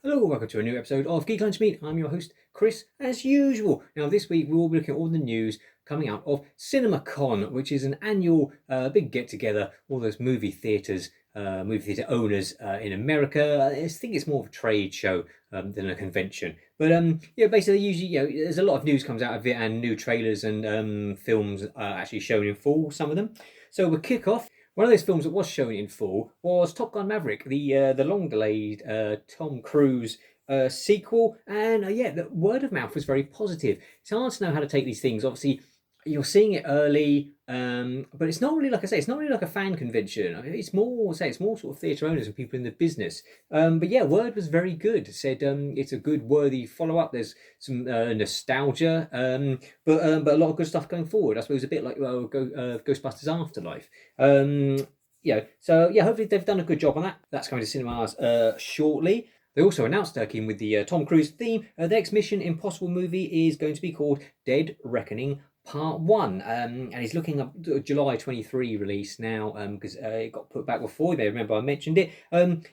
Hello, welcome to a new episode of Geek Lunch Meet. I'm your host, Chris, as usual. Now, this week we will be looking at all the news coming out of CinemaCon, which is an annual big get-together, all those movie theatres, movie theatre owners in America. I think it's more of a trade show than a convention. But yeah, basically, usually, there's a lot of news comes out of it, and new trailers and films are actually shown in full, some of them. So we'll kick off. One of those films that was shown in full was Top Gun Maverick, the long delayed Tom Cruise sequel, and yeah, the word of mouth was very positive. It's hard to know how to take these things. Obviously, you're seeing it early, but it's not really, like I say, it's not really like a fan convention. I mean, it's more sort of theatre owners and people in the business. But yeah, word was very good. Said it's a good, worthy follow up. There's some nostalgia, but a lot of good stuff going forward. I suppose a bit like Ghostbusters Afterlife. So yeah, hopefully they've done a good job on that. That's coming to cinemas shortly. They also announced, Kim, with the Tom Cruise theme, the next Mission Impossible movie is going to be called Dead Reckoning Part 1. And he's looking up July 23 release now because it got put back before. They remember I mentioned it.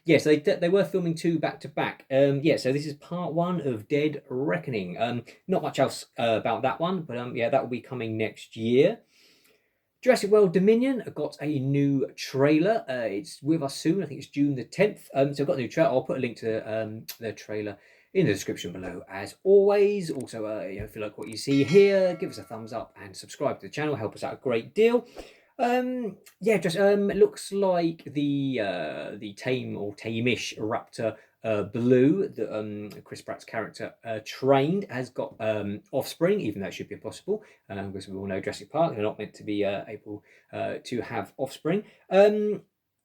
Yeah, so they were filming two back to back. Yeah, so this is Part 1 of Dead Reckoning. Not much else about that one, but yeah, that will be coming next year. Jurassic World Dominion got a new trailer. It's with us soon. I think it's June the 10th. So I've got a new trailer. I'll put a link to the trailer in the description below, as always. Also, if you like what you see here, give us a thumbs up and subscribe to the channel. Help us out a great deal. Yeah, just it looks like the tame or tame-ish raptor Blue, that Chris Pratt's character trained, has got offspring, even though it should be impossible, because we all know Jurassic Park, they're not meant to be able to have offspring.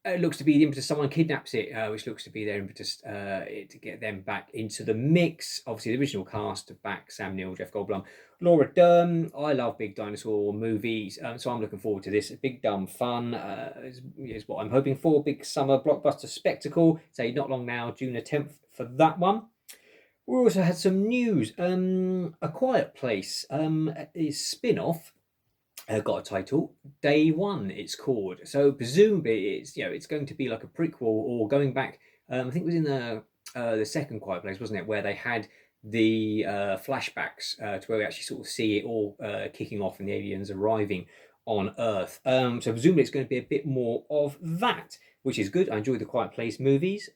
It looks to be the impetus someone kidnaps it, which looks to be their impetus to get them back into the mix. Obviously, the original cast are back: Sam Neill, Jeff Goldblum, Laura Dern. I love big dinosaur movies, so I'm looking forward to this. Big dumb fun is what I'm hoping for. Big summer blockbuster spectacle. Say not long now, June the 10th for that one. We also had some news. A Quiet Place is spin-off got a title. Day One, it's called. So presumably it's going to be like a prequel or going back. I think it was in the second Quiet Place, wasn't it, where they had the flashbacks to where we actually sort of see it all kicking off and the aliens arriving on Earth. So presumably it's going to be a bit more of that, which is good. I enjoy the Quiet Place movies.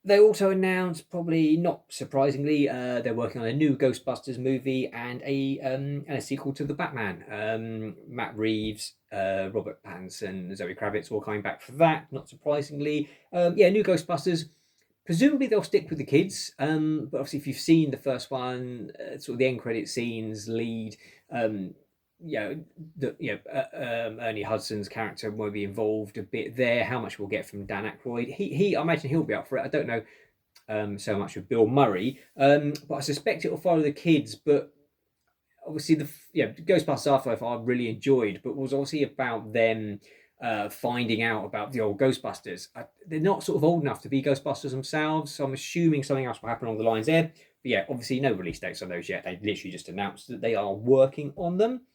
They also announced, probably not surprisingly, they're working on a new Ghostbusters movie and a sequel to the Batman. Matt Reeves, Robert Pattinson, Zoe Kravitz all coming back for that. Not surprisingly, yeah, new Ghostbusters. Presumably they'll stick with the kids, but obviously if you've seen the first one, sort of the end credit scenes lead. Ernie Hudson's character might be involved a bit there. How much we'll get from Dan Aykroyd? I imagine he'll be up for it. I don't know so much with Bill Murray, but I suspect it will follow the kids. But obviously, Ghostbusters Afterlife I really enjoyed, but was obviously about them finding out about the old Ghostbusters. They're not sort of old enough to be Ghostbusters themselves, so I'm assuming something else will happen along the lines there. But yeah, obviously no release dates on those yet. They literally just announced that they are working on them.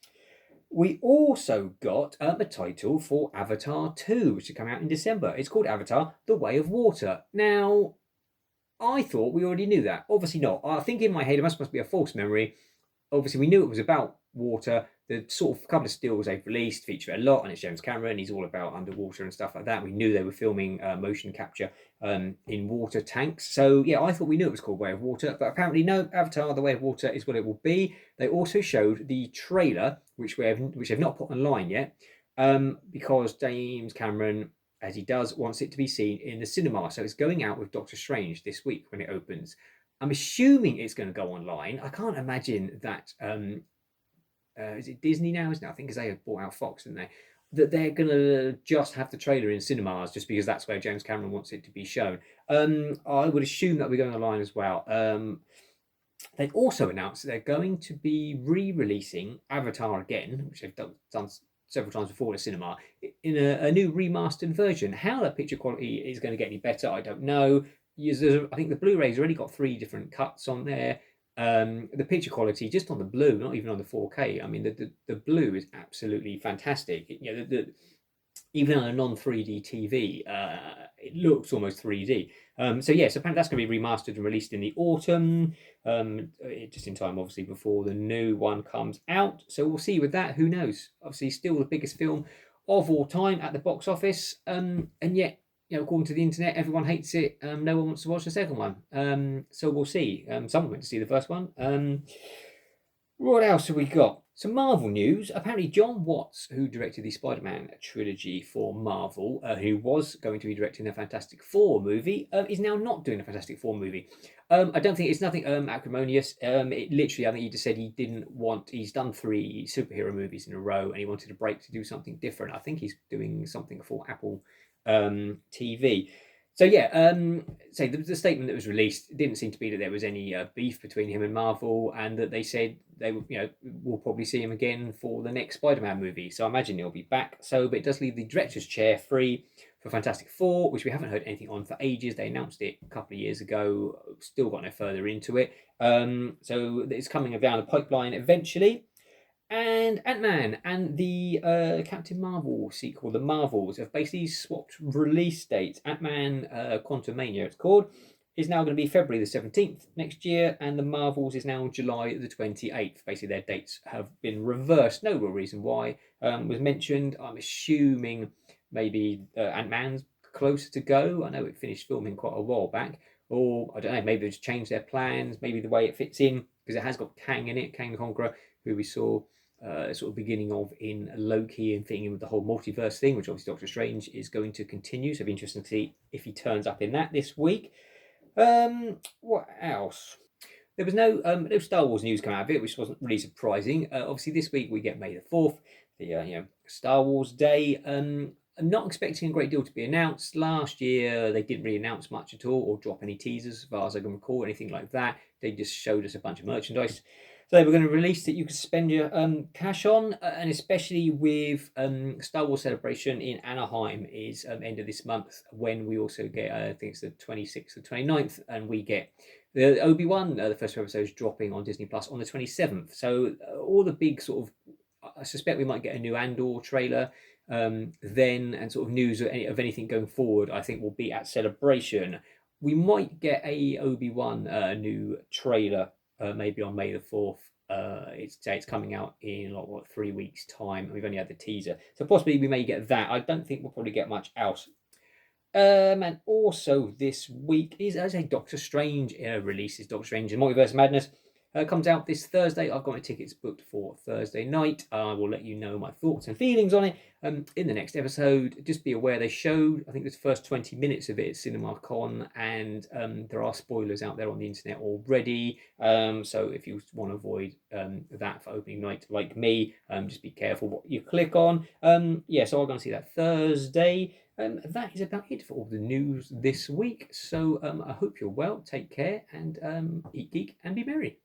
We also got a title for Avatar 2, which will come out in December. It's called Avatar: The Way of Water. Now, I thought we already knew that. Obviously not. I think in my head it must be a false memory. Obviously, we knew it was about water. The sort of couple of stills they've released feature a lot, and it's James Cameron. He's all about underwater and stuff like that. We knew they were filming motion capture in water tanks. So yeah, I thought we knew it was called Way of Water, but apparently no. Avatar: The Way of Water is what it will be. They also showed the trailer, which they've not put online yet, because James Cameron, as he does, wants it to be seen in the cinema. So it's going out with Doctor Strange this week when it opens. I'm assuming it's going to go online. I can't imagine that. Is it Disney now? Isn't it? I think because they have bought out Fox, didn't they? That they're going to just have the trailer in cinemas just because that's where James Cameron wants it to be shown. I would assume that we're going online as well. They've also announced that they're going to be re-releasing Avatar again, which they've done several times before in the cinema, in a new remastered version. How that picture quality is going to get any better, I don't know. I think the Blu-ray's already got 3 different cuts on there. The picture quality, just on the blue, not even on the 4K. I mean, the blue is absolutely fantastic. Even on a non 3D TV, it looks almost 3D. So yes, apparently that's going to be remastered and released in the autumn, just in time, obviously, before the new one comes out. So we'll see with that. Who knows? Obviously, still the biggest film of all time at the box office, and yet, according to the internet, everyone hates it. No one wants to watch the second one. So we'll see. Someone went to see the first one. What else have we got? Some Marvel news. Apparently, John Watts, who directed the Spider-Man trilogy for Marvel, who was going to be directing the Fantastic Four movie, is now not doing the Fantastic Four movie. I don't think it's nothing acrimonious. It literally, I think he just said he didn't want. He's done 3 superhero movies in a row, and he wanted a break to do something different. I think he's doing something for Apple TV. So yeah, the statement that was released didn't seem to be that there was any beef between him and Marvel, and that they said they we'll probably see him again for the next Spider-Man movie. So I imagine he'll be back. So, but it does leave the director's chair free for Fantastic Four, which we haven't heard anything on for ages. They announced it a couple of years ago. Still got no further into it. So it's coming down the pipeline eventually. And Ant-Man and the Captain Marvel sequel, The Marvels, have basically swapped release dates. Ant-Man Quantumania, it's called, is now going to be February the 17th next year, and The Marvels is now July the 28th. Basically, their dates have been reversed. No real reason why. Was mentioned. I'm assuming maybe Ant-Man's closer to go. I know it finished filming quite a while back. Or, I don't know, maybe they've just changed their plans, maybe the way it fits in, because it has got Kang in it, Kang the Conqueror, who we saw sort of beginning of in Loki and fitting in with the whole multiverse thing, which obviously Doctor Strange is going to continue. So it'll be interesting to see if he turns up in that this week. What else? There was no Star Wars news coming out of it, which wasn't really surprising. Obviously, this week we get May the 4th, the Star Wars Day. I'm not expecting a great deal to be announced. Last year, they didn't really announce much at all or drop any teasers, as far as I can recall, anything like that. They just showed us a bunch of merchandise. So they were going to release that you could spend your cash on, and especially with Star Wars Celebration in Anaheim is end of this month, when we also get, I think it's the 26th or 29th, and we get the Obi-Wan, the first episode is dropping on Disney Plus on the 27th. So all the big sort of, I suspect we might get a new Andor trailer then, and sort of news of anything going forward, I think will be at Celebration. We might get a Obi-Wan new trailer maybe on May the 4th. It's coming out in 3 weeks' time. We've only had the teaser, so possibly we may get that. I don't think we'll probably get much else. And also this week is, as a Doctor Strange releases. Doctor Strange and Multiverse of Madness comes out this Thursday. I've got my tickets booked for Thursday night. I will let you know my thoughts and feelings on it in the next episode. Just be aware they showed, I think, the first 20 minutes of it at CinemaCon, and there are spoilers out there on the internet already. So if you want to avoid that for opening night like me, just be careful what you click on. So I'm going to see that Thursday. That is about it for all the news this week. So I hope you're well. Take care, and eat, geek, and be merry.